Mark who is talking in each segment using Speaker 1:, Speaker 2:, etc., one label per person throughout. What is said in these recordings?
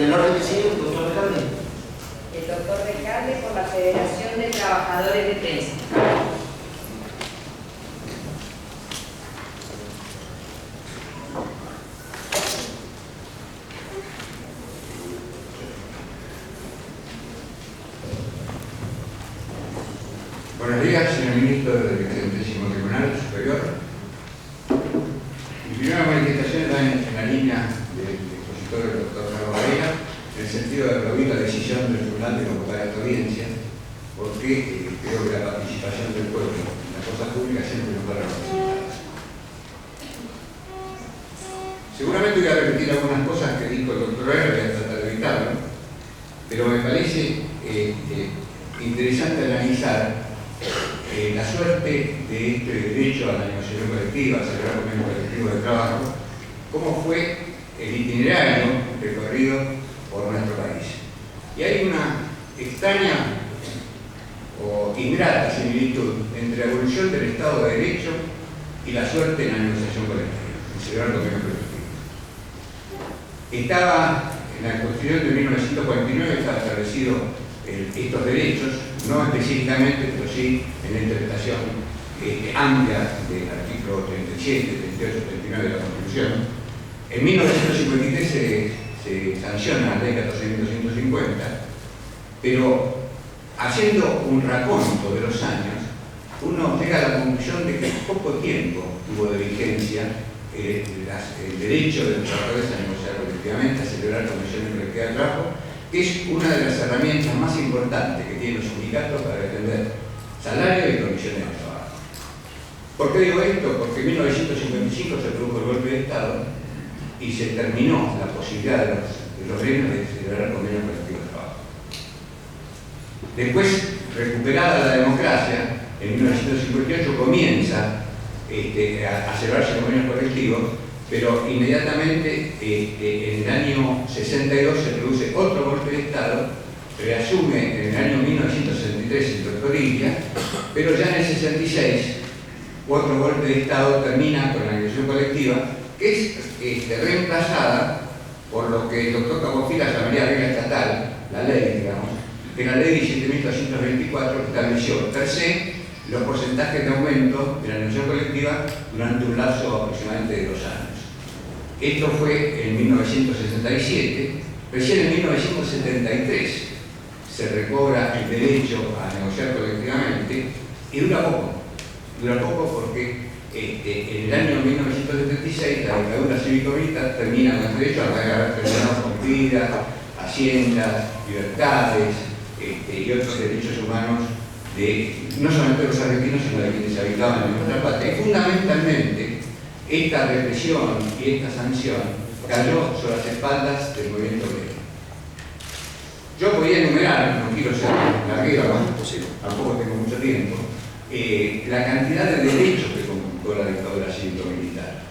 Speaker 1: el orden que sigue, doctor Recalde.
Speaker 2: El doctor Recalde por la Federación de Trabajadores de Prensa.
Speaker 3: Buenos días, señor ministro del excelentísimo Tribunal Superior. Mi primera manifestación va en la línea del expositor del doctor Carlos Varela, en el sentido de aplaudir la decisión del Tribunal de convocar esta audiencia, porque creo que la participación del pueblo en las cosas públicas siempre nos va a representar. Seguramente voy a repetir algunas cosas que dijo el doctor Varela, voy a tratar de evitarlo, pero me parece interesante analizar la suerte de este derecho a la negociación colectiva, a celebrar convenios colectivos de trabajo, cómo fue el itinerario recorrido por nuestro país. Y hay una extraña o ingrata similitud entre la evolución del Estado de Derecho y la suerte en la negociación colectiva, en celebrar convenios colectivos. Estaba en la Constitución de 1949, estaba establecido estos derechos, no específicamente, pero sí en la interpretación amplia del artículo 37, 38, 39 de la Constitución. En 1953 se sanciona la ley 14.250, pero haciendo un raconto de los años, uno llega a la conclusión de que poco tiempo tuvo de vigencia el derecho de los trabajadores a negociar colectivamente, a celebrar convenciones colectivas de trabajo, que es una de las herramientas más importantes que tienen los sindicatos para defender salario y condiciones de trabajo. ¿Por qué digo esto? Porque en 1955 se produjo el golpe de Estado y se terminó la posibilidad de los gremios de celebrar convenios colectivos de trabajo. Después, recuperada la democracia, en 1958 comienza a celebrarse convenios colectivos, pero inmediatamente en el año 62 se produce otro golpe de Estado, reasume en el año 1963 el doctor Ilia, pero ya en el 66 otro golpe de Estado termina con la negociación colectiva, que es reemplazada por lo que el doctor Capofila llamaría regla estatal, la ley, digamos, que la ley 17.224 estableció per se los porcentajes de aumento de la negociación colectiva durante un lapso aproximadamente de 2 años. Esto fue en 1967, recién en 1973 se recobra el derecho a negociar colectivamente y dura poco porque en el año 1976 la dictadura cívico-militar termina con el derecho a pagar terminados con vida, haciendas, libertades y otros derechos humanos de no solamente de los argentinos sino de quienes habitaban en nuestra patria. Y fundamentalmente esta represión y esta sanción cayó sobre las espaldas del movimiento obrero. Yo podía enumerar, no quiero ser larguero, tampoco tengo mucho tiempo, la cantidad de derechos que conculcó la dictadura cívico-militar.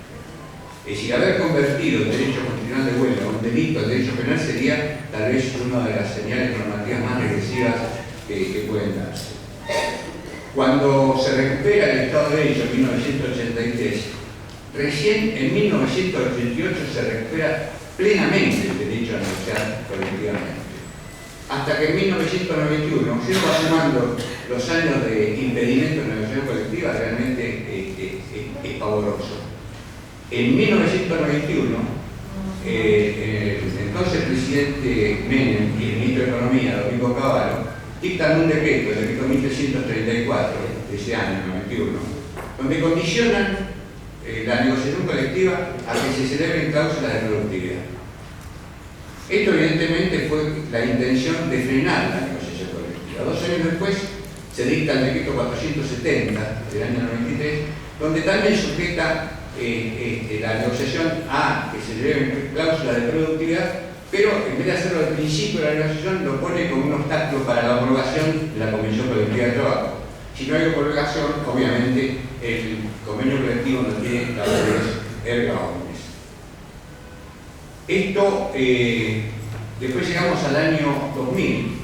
Speaker 3: Es decir, haber convertido el derecho constitucional de huelga en un delito, el derecho penal, sería tal vez una de las señales normativas más regresivas que pueden darse. Cuando se recupera el Estado de Derecho en 1983, recién en 1988 se recupera plenamente el derecho a negociar colectivamente. Hasta que en 1991, si uno va sumando los años de impedimento de negociación colectiva, realmente es pavoroso. En 1991, el entonces presidente Menem y el ministro de Economía, Domingo Cavallo, dictan un decreto, el decreto 1334 de ese año, 91, donde condicionan la negociación colectiva a que se celebren cláusulas de productividad. Esto evidentemente fue la intención de frenar la negociación colectiva. 2 años después se dicta el decreto 470 del año 93, donde también sujeta la negociación a que se celebren cláusulas de productividad, pero en vez de hacerlo al principio de la negociación lo pone como un obstáculo para la homologación de la Convención Colectiva de Trabajo. Si no hay homologación, obviamente el convenio colectivo no tiene la validez erga omnes. Esto, después llegamos al año 2000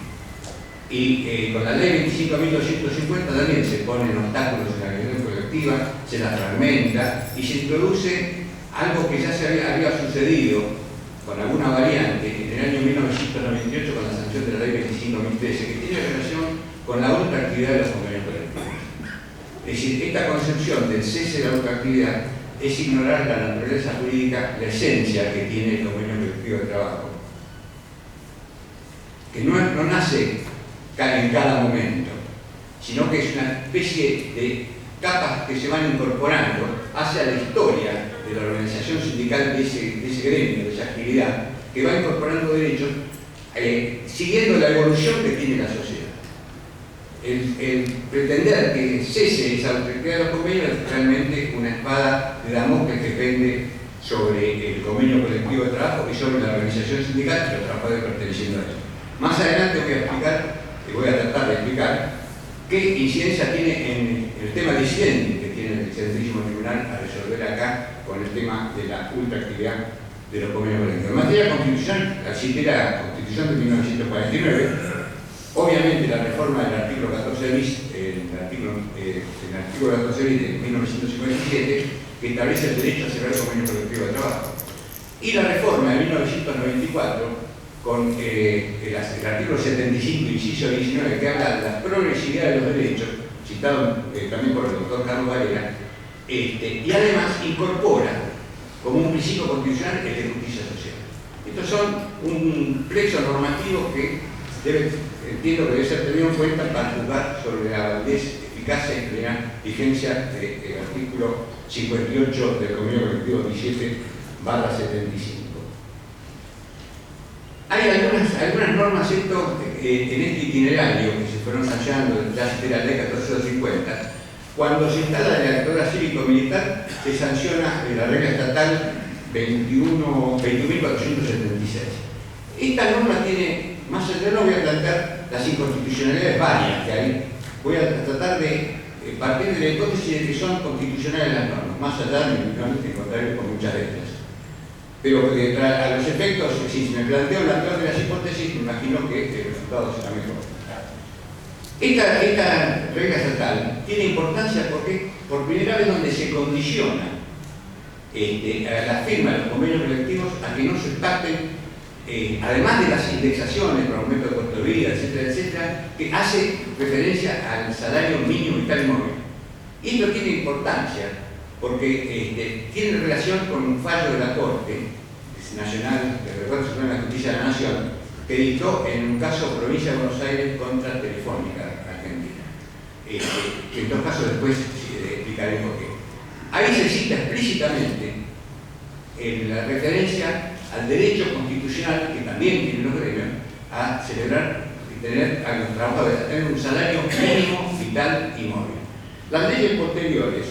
Speaker 3: y con la ley 25.250 también se ponen obstáculos en la negociación colectiva, se la fragmenta y se introduce algo que ya había sucedido con alguna variante, en el año 1998 con la sanción de la ley 25.013, que tiene relación con la ultraactividad de los convenios colectivos. Es decir, esta concepción del cese de la ultraactividad es ignorar la naturaleza jurídica, la esencia que tiene el convenio colectivo de trabajo, que no nace en cada momento, sino que es una especie de capas que se van incorporando hacia la historia de la organización sindical de ese gremio, de esa actividad, que va incorporando derechos siguiendo la evolución que tiene la sociedad. El pretender que cese esa ultraactividad de los convenios es realmente una espada de Damocles que pende sobre el convenio colectivo de trabajo y sobre la organización sindical y los trabajadores perteneciendo a eso. Más adelante voy a tratar de explicar qué incidencia tiene en el tema disidente que tiene el disidentismo tribunal a resolver acá con el tema de la ultraactividad de los convenios colectivos. En materia constitucional, cité la Constitución de 1949, obviamente la reforma del artículo 14 bis, el artículo 14 bis de 1957, que establece el derecho a celebrar el convenio colectivo de trabajo, y la reforma de 1994 con el artículo 75, inciso 19, que habla de la progresividad de los derechos, citado también por el doctor Carlos Varela, y además incorpora como un principio constitucional el de justicia social. Estos son un plexo normativo que entiendo que debe ser tenido en cuenta para juzgar sobre la validez, eficacia y plena vigencia del artículo 58 del convenio colectivo 17/75. Hay algunas normas en este itinerario que se fueron sancionando desde la ley 1450. Cuando se instala la electora cívico-militar, se sanciona la regla estatal 21.476. Esta norma tiene, más allá no voy a plantear las inconstitucionalidades varias que hay, voy a tratar de partir de la hipótesis de que son constitucionales las normas, más allá de encontraré con muchas de ellas. Pero a los efectos, si me planteo la peor de las hipótesis, me imagino que el resultado será mejor. Esta regla estatal tiene importancia porque por primera vez donde se condiciona a la firma de los convenios colectivos a que no se pacten, además de las indexaciones por aumento de costo de vida, etcétera, etcétera, que hace referencia al salario mínimo vital y móvil. Y esto tiene importancia porque tiene relación con un fallo de la Corte Nacional de Recuerdo Supremo de la Justicia de la Nación que dictó en un caso Provincia de Buenos Aires contra Telefónica Argentina. Que en dos casos después explicaré por qué. Ahí se cita explícitamente la referencia al derecho constitucional que también tienen los gremios a celebrar y tener a los trabajadores a tener un salario mínimo, vital y móvil. Las leyes posteriores,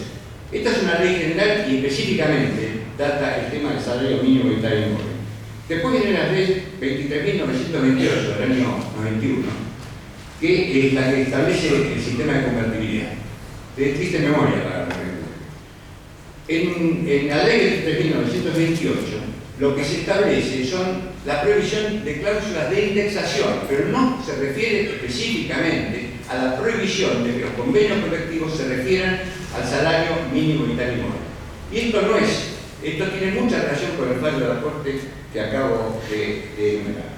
Speaker 3: esta es una ley general y específicamente trata el tema del salario mínimo, vital y móvil. Después viene la ley 23.928 del año 91, que es la que establece el sistema de convertibilidad. De triste memoria para la recuerdo. En la ley 23.928 lo que se establece son la prohibición de cláusulas de indexación, pero no se refiere específicamente a la prohibición de que los convenios colectivos se refieran al salario mínimo vital y móvil. Y esto tiene mucha relación con el fallo de la Corte que acabo de enumerar.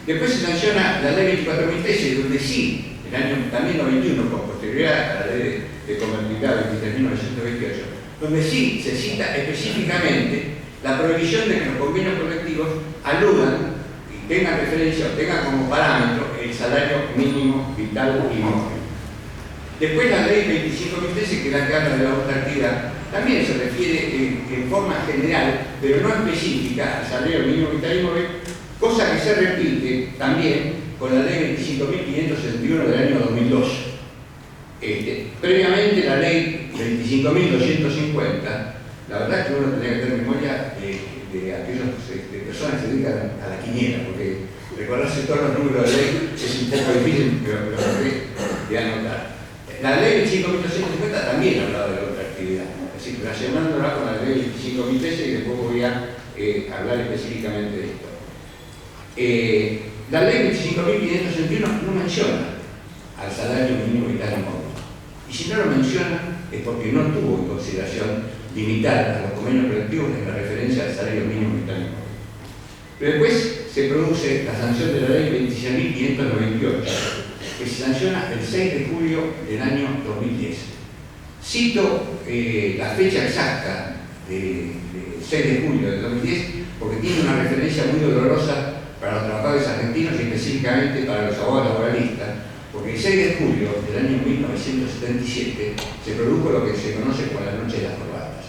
Speaker 3: Después se sanciona la ley 24.013, donde sí, el año también 91, con posterioridad a la ley de convertibilidad 23.928, donde sí se cita específicamente la prohibición de que los convenios colectivos aludan y tengan referencia o tengan como parámetro el salario mínimo vital y móvil. Después la ley 25.013, que es la que habla de la ultraactividad, también se refiere en forma general, pero no específica, al salario mínimo vital y móvil, cosa que se repite también con la ley 25.561 del año 2002. Previamente la ley 25.250, la verdad es que uno tendría que tener memoria de aquellas personas que se dedican a la quiniela, porque recordarse todos los números de ley es un poco difícil, pero de anotar. La ley 25.250 también hablaba de la otra actividad, así que relacionándola con la ley 25.013 y después voy a hablar específicamente de esto. La ley 25.561 no menciona al salario mínimo vital y móvil. Y si no lo menciona es porque no tuvo en consideración limitar a los convenios colectivos en la referencia al salario mínimo vital y móvil. Pero después se produce la sanción de la ley 26.598, que se sanciona el 6 de julio del año 2010. Cito la fecha exacta del 6 de julio del 2010 porque tiene una referencia muy dolorosa para los trabajadores argentinos y específicamente para los abogados laboralistas, porque el 6 de julio del año 1977 se produjo lo que se conoce como la Noche de las Corbatas,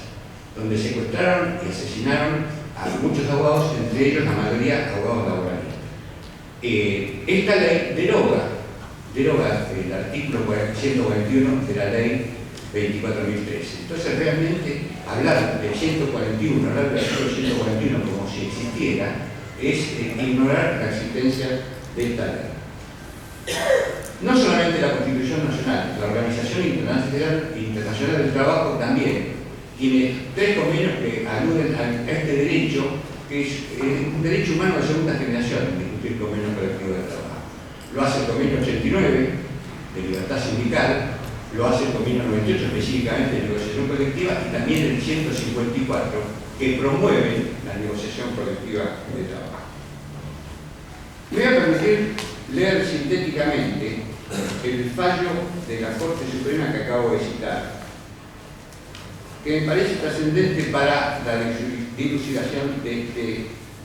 Speaker 3: donde secuestraron y asesinaron a muchos abogados, entre ellos la mayoría abogados laboralistas. Esta ley deroga el artículo 141 de la ley 24.013. Entonces realmente hablar del 141, hablar del artículo 141 como si existiera, es ignorar la existencia de esta ley. No solamente la Constitución Nacional, la Organización Internacional del Trabajo también tiene 3 convenios que aluden a este derecho, que es un derecho humano de segunda generación, discutir convenios colectivos de trabajo. Lo hace el convenio 89 de libertad sindical, lo hace el convenio 98 específicamente de negociación colectiva y también el 154 que promueve la negociación colectiva de trabajo. Me voy a permitir leer sintéticamente el fallo de la Corte Suprema que acabo de citar, que me parece trascendente para la dilucidación de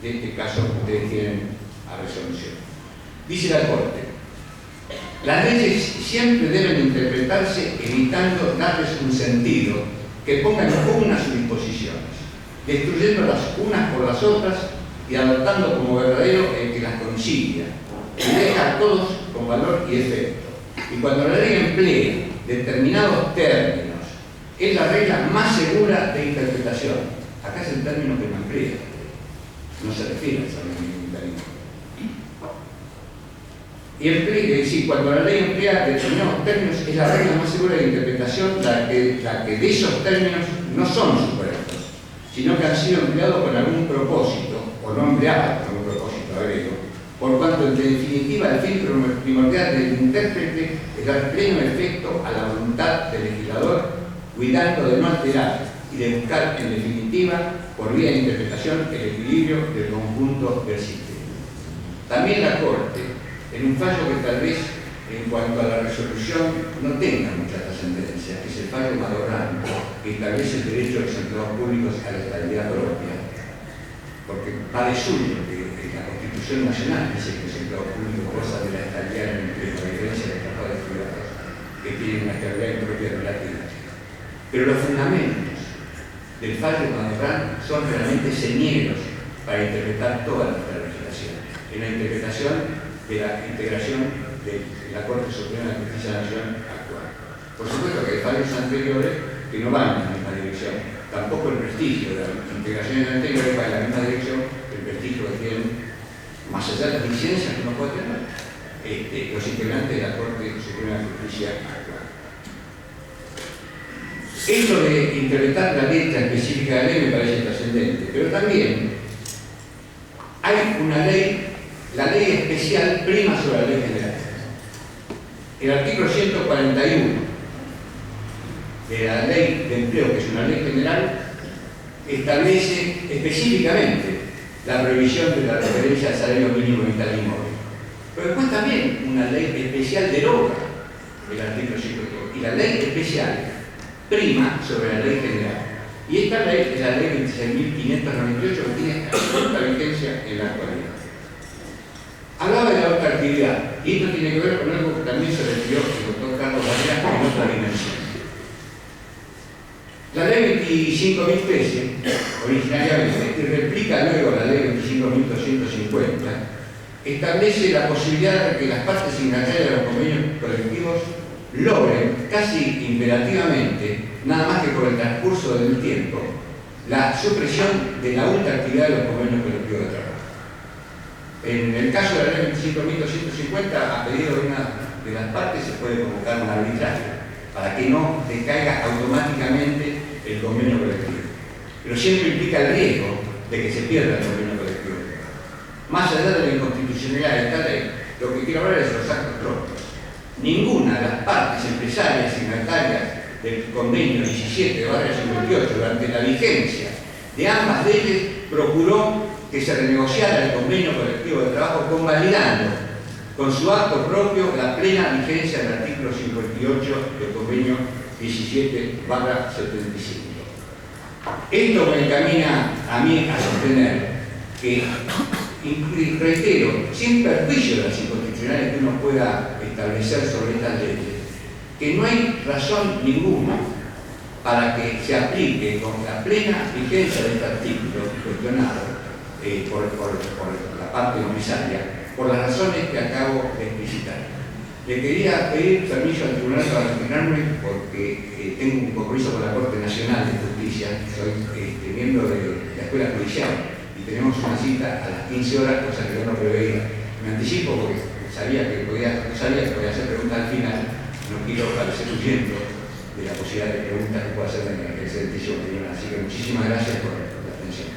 Speaker 3: este caso que ustedes tienen a resolución. Dice la Corte: las leyes siempre deben interpretarse evitando darles un sentido que ponga en pugna sus disposiciones, destruyéndolas unas por las otras y adoptando como verdadero el que las concilia y deja a todos con valor y efecto. Y cuando la ley emplea determinados términos, es la regla más segura de interpretación. Acá es el término que no emplea, no se refiere al salario mínimo. Y emplea, es decir, cuando la ley emplea determinados términos, es la regla más segura de interpretación, la que de esos términos no son superfluos, sino que han sido empleados con algún propósito, o no empleados con un propósito agrego, por cuanto en definitiva el fin primordial del intérprete es dar pleno efecto a la voluntad del legislador, cuidando de no alterar y de buscar en definitiva, por vía de interpretación, el equilibrio del conjunto del sistema. También la Corte, en un fallo que tal vez en cuanto a la resolución no tenga mucha trascendencia, que es el fallo Madorrán, que establece el derecho de los empleados públicos a la estabilidad propia, porque va de suyo que la Constitución Nacional dice que los empleados públicos gozan de la estabilidad en el empleo, a diferencia de los trabajadores privados, que tienen una estabilidad impropia relativa. Pero los fundamentos del fallo Madorrán son realmente señeros para interpretar toda nuestra legislación, en la interpretación de la integración de la Corte Suprema de Justicia Nacional actual. Por supuesto que hay fallos anteriores que no van en la misma dirección. Tampoco el prestigio de las integraciones anteriores va en la misma dirección que el prestigio que tienen, más allá de las licencias que uno puede tener, los integrantes de la Corte Suprema de Justicia actual. Esto de interpretar la letra específica de la ley me parece trascendente, pero también hay una ley. La ley especial prima sobre la ley general. El artículo 141 de la ley de empleo, que es una ley general, establece específicamente la prohibición de la referencia al salario mínimo vital y móvil. Pero después también una ley especial deroga el artículo 141. Y la ley especial prima sobre la ley general. Y esta ley es la ley 26.598 que tiene absoluta vigencia en la actualidad. Hablaba de la otra actividad, y esto tiene que ver con algo que también se refirió el doctor Carlos Varela en otra dimensión. La ley 25.013, originariamente, que replica luego la ley 25.250, establece la posibilidad de que las partes signatarias de los convenios colectivos logren, casi imperativamente, nada más que por el transcurso del tiempo, la supresión de la ultraactividad de los convenios colectivos de trabajo. En el caso de la ley 25.250, a pedido de una de las partes, se puede convocar un arbitraje para que no decaiga automáticamente el convenio colectivo. Pero siempre implica el riesgo de que se pierda el convenio colectivo. Más allá de la inconstitucionalidad de esta ley, lo que quiero hablar es de los actos propios. Ninguna de las partes empresarias signatarias del convenio 17/58 durante la vigencia de ambas leyes procuró que se renegociara el convenio colectivo de trabajo convalidando con su acto propio la plena vigencia del artículo 58 del convenio 17/75. Esto me encamina a mí a sostener que, y reitero, sin perjuicio de las inconstitucionales que uno pueda establecer sobre estas leyes, que no hay razón ninguna para que se aplique con la plena vigencia de este artículo cuestionado por la parte comisaria, por las razones que acabo de explicitar. Le quería pedir permiso al tribunal para retirarme porque tengo un compromiso con la Corte Nacional de Justicia, soy miembro de la Escuela Judicial y tenemos una cita a las 15 horas, cosa que yo no preveía. Me anticipo porque sabía que podía hacer preguntas al final, no quiero parecer huyendo de la posibilidad de preguntas que pueda hacer en el excelentísimo tribunal. Así que muchísimas gracias por la atención.